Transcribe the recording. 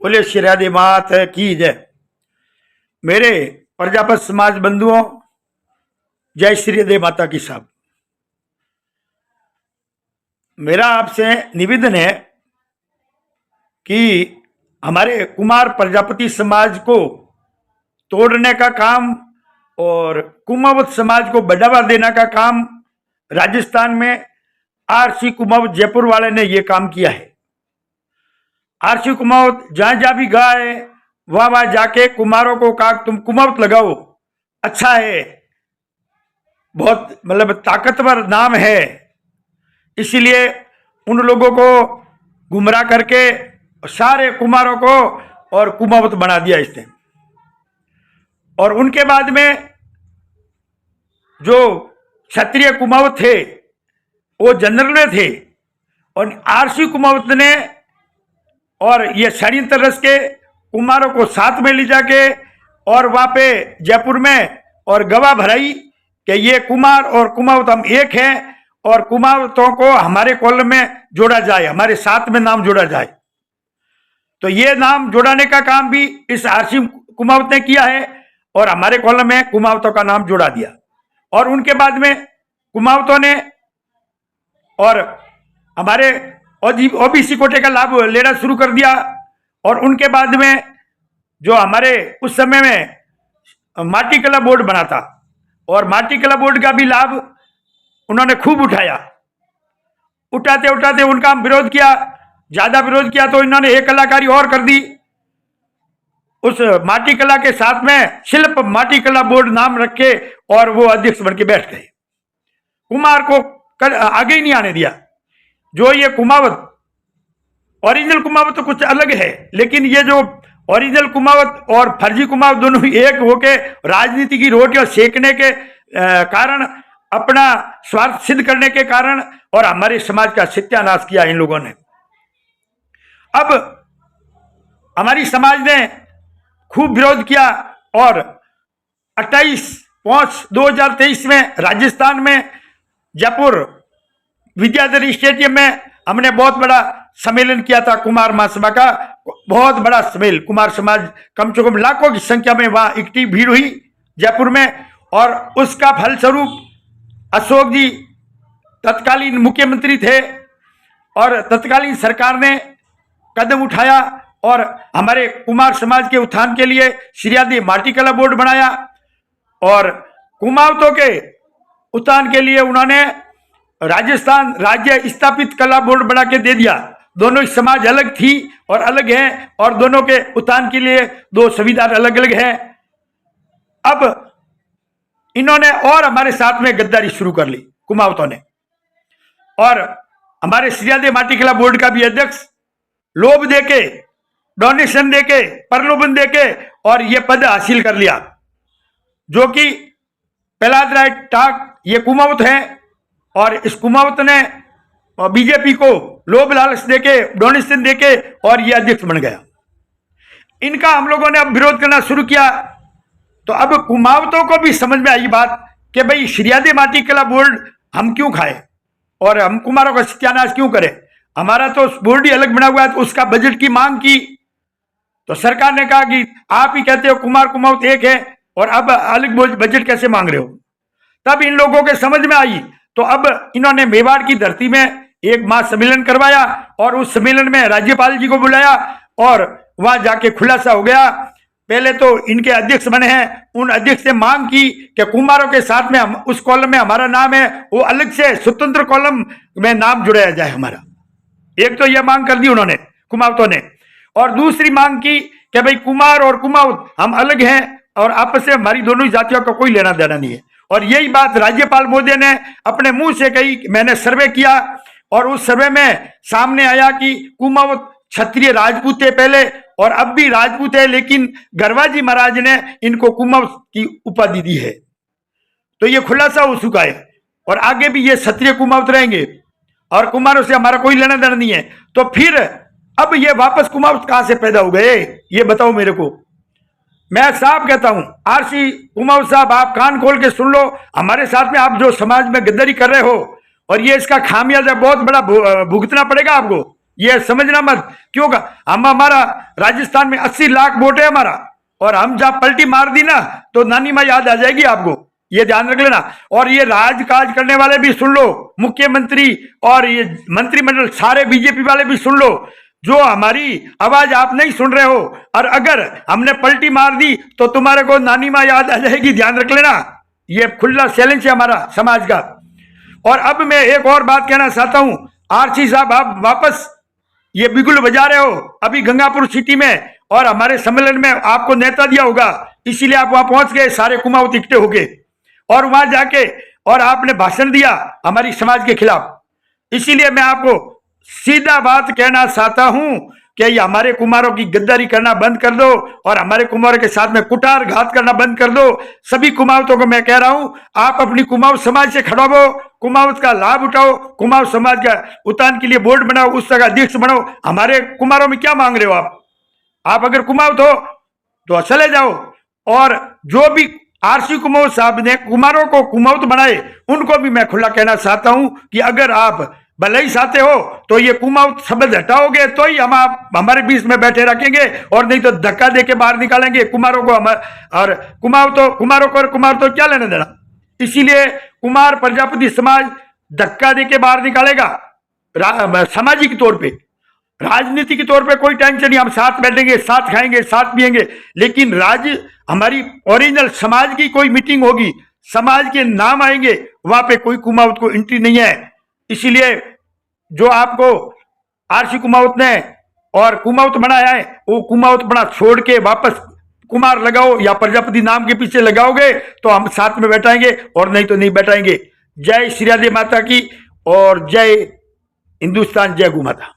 बोले श्री राधे मात की जय। मेरे प्रजापत समाज बंधुओं, जय श्री राधे माता की साहब। मेरा आपसे निवेदन है कि हमारे कुमार प्रजापति समाज को तोड़ने का काम और कुमावत समाज को बढ़ावा देने का काम राजस्थान में आरसी कुमावत जयपुर वाले ने यह काम किया है। आरसी कुमावत जहां जहां भी गया है वहां वहां जाके कुमारों को कहा तुम कुमावत लगाओ, अच्छा है, बहुत मतलब ताकतवर नाम है। इसीलिए उन लोगों को गुमराह करके सारे कुमारों को और कुमावत बना दिया इसने। और उनके बाद में जो क्षत्रिय कुमावत थे वो जनरल में थे, और आरसी कुमावत ने और ये षड्यंत्र रच के कुमारों को साथ में ले जाके और वहां पे जयपुर में और गवाह भराई कि ये कुमार और कुमावत हम एक हैं और कुमावतों को हमारे कॉलम में जोड़ा जाए, हमारे साथ में नाम जोड़ा जाए। तो ये नाम जोड़ाने का काम भी इस आरसी कुमावत ने किया है और हमारे कॉलम में कुमावतों का नाम जोड़ा दिया। और उनके बाद में कुमावतों ने और हमारे ओबीसी कोटे का लाभ लेना शुरू कर दिया। और उनके बाद में जो हमारे उस समय में माटी कला बोर्ड बना था और माटी कला बोर्ड का भी लाभ उन्होंने खूब उठाया। उठाते उठाते उनका विरोध किया, ज्यादा विरोध किया तो इन्होंने एक कलाकारी और कर दी। उस माटी कला के साथ में शिल्प माटी कला बोर्ड नाम रखे और वो अध्यक्ष बन के बैठ गए। कुमार को आगे ही नहीं आने दिया। जो ये कुमावत ओरिजिनल कुमावत तो कुछ अलग है, लेकिन ये जो ओरिजिनल कुमावत और फर्जी कुमावत दोनों एक होके राजनीति की रोटी और सेकने के कारण, अपना स्वार्थ सिद्ध करने के कारण और हमारे समाज का सत्यानाश किया इन लोगों ने। अब हमारी समाज ने खूब विरोध किया और 28/5/2023 में राजस्थान में जयपुर विद्याधर स्टेडियम में हमने बहुत बड़ा सम्मेलन किया था। कुमार महासभा का बहुत बड़ा सम्मेलन, कुमार समाज कम से कम लाखों की संख्या में वहां इकट्ठी भीड़ हुई जयपुर में। और उसका फलस्वरूप अशोक जी तत्कालीन मुख्यमंत्री थे और तत्कालीन सरकार ने कदम उठाया और हमारे कुमार समाज के उत्थान के लिए श्री राधे माटी कला बोर्ड बनाया। और कुमावतों के उत्थान के लिए उन्होंने राजस्थान राज्य स्थापित कला बोर्ड बना के दे दिया। दोनों समाज अलग थी और अलग हैं और दोनों के उत्थान के लिए दो संविधान अलग अलग हैं। अब इन्होंने और हमारे साथ में गद्दारी शुरू कर ली कुमावतों ने, और हमारे श्री राधे माटी कला बोर्ड का भी अध्यक्ष लोभ देके, डोनेशन देके, प्रलोभन देके और ये पद हासिल कर लिया। जो कि प्रहलाद राय टाक ये कुमावत है और इस कुमावत ने बीजेपी को लोभ लालच देके, डोनेशन देके और ये अध्यक्ष बन गया। इनका हम लोगों ने अब विरोध करना शुरू किया। तो अब कुमावतों को भी समझ में आई बात कि भाई श्री राधे माटी कला बोर्ड हम क्यों खाए और हम कुमारों का सत्यानाश क्यों करें। हमारा तो बोर्ड ही अलग बना हुआ है। तो उसका बजट की मांग की तो सरकार ने कहा कि आप ही कहते हो कुमार कुमावत एक है और अब अलग बजट कैसे मांग रहे हो। तब इन लोगों के समझ में आई। तो अब इन्होंने मेवाड़ की धरती में एक महासम्मेलन करवाया और उस सम्मेलन में राज्यपाल जी को बुलाया और वहां जाके खुलासा हो गया। पहले तो इनके अध्यक्ष बने हैं, उन अध्यक्ष से मांग की कि कुमारों के साथ में हम उस कॉलम में हमारा नाम है वो अलग से स्वतंत्र कॉलम में नाम जुड़ाया जाए हमारा। एक तो यह मांग कर दी उन्होंने कुमावतों ने, और दूसरी मांग की कि भाई कुमार और कुमावत हम अलग हैं और आपस में हमारी दोनों जातियों का कोई लेना देना नहीं है। और यही बात राज्यपाल महोदय ने अपने मुंह से कही। मैंने सर्वे किया और उस सर्वे में सामने आया कि कुमावत क्षत्रिय राजपूत थे पहले और अब भी राजपूत है, लेकिन गरवाजी महाराज ने इनको कुमावत की उपाधि दी है। तो ये खुलासा हो चुका है और आगे भी ये क्षत्रिय कुमावत रहेंगे और कुमारों से हमारा कोई लेना देना नहीं है। तो फिर अब ये वापस कुमावत कहां से पैदा हो गए, ये बताओ मेरे को। मैं साफ कहता हूं आरसी कुमावत साहब, आप कान खोल के सुन लो। हमारे साथ में आप जो समाज में गद्दारी कर रहे हो और ये इसका खामियाजा बहुत बड़ा भुगतना पड़ेगा आपको। ये समझना मत, क्यों हम हमारा राजस्थान में 80 लाख वोट है हमारा, और हम जहां पलटी मार दी ना तो नानी माँ याद आ जाएगी आपको, ये ध्यान रख लेना। और ये राजकाज करने वाले भी सुन लो, मुख्यमंत्री और ये मंत्रिमंडल सारे बीजेपी वाले भी सुन लो, जो हमारी आवाज आप नहीं सुन रहे हो, और अगर हमने पलटी मार दी तो तुम्हारे को नानी माँ याद आ जाएगी, ध्यान रख लेना। ये खुला चैलेंज है हमारा समाज का। और अब मैं एक और बात कहना चाहता हूं, आरसी साहब आप वापस ये बिगुल बजा रहे हो अभी गंगापुर सिटी में, और हमारे सम्मेलन में आपको नेता दिया होगा, इसीलिए आप वहां पहुंच गए सारे कुमाऊं इकट्ठे होके, और वहां जाके और आपने भाषण दिया हमारी समाज के खिलाफ। इसीलिए मैं आपको सीधा बात कहना चाहता हूं कि ये हमारे कुमारों की गद्दारी करना बंद कर दो, और हमारे कुमारों के साथ में कुटार घात करना बंद कर दो। सभी कुमावतों को मैं कह रहा हूं, आप अपनी कुमाऊं समाज से खड़ा हो, कुमाऊत का लाभ उठाओ, कुमाऊं समाज का उत्थान के लिए बोर्ड बनाओ, उस जगह अध्यक्ष बनाओ। हमारे कुमारों में क्या मांग रहे हो आप अगर कुमाऊत हो तो चले जाओ। और जो भी आरसी कुमाऊं साहब ने कुमारों को कुमाऊत बनाए, उनको भी मैं खुला कहना चाहता हूं कि अगर आप भले चाहते हो तो ये कुमाऊत शब्द हटाओगे तो ही हम आप हमारे बीच में बैठे रखेंगे, और नहीं तो धक्का देके बाहर निकालेंगे कुमारों को। और कुमारों को और कुमार तो क्या लेना देना। इसीलिए कुमार प्रजापति समाज धक्का देके बाहर निकालेगा, सामाजिक तौर पे, राजनीति के तौर पे कोई टेंशन नहीं, हम साथ बैठेंगे, साथ खाएंगे, साथ पिएंगे। लेकिन हमारी ओरिजिनल समाज की कोई मीटिंग होगी, समाज के नाम आएंगे, वहां पे कोई कुमाऊत को एंट्री नहीं है। इसीलिए जो आपको आरसी कुमाऊत ने और कुमाऊत बनाया है, वो कुमाऊत बना छोड़ के वापस कुमार लगाओ, या प्रजापति नाम के पीछे लगाओगे तो हम साथ में बैठाएंगे, और नहीं तो नहीं बैठाएंगे। जय श्री राधे माता की, और जय हिंदुस्तान, जय गौ माता।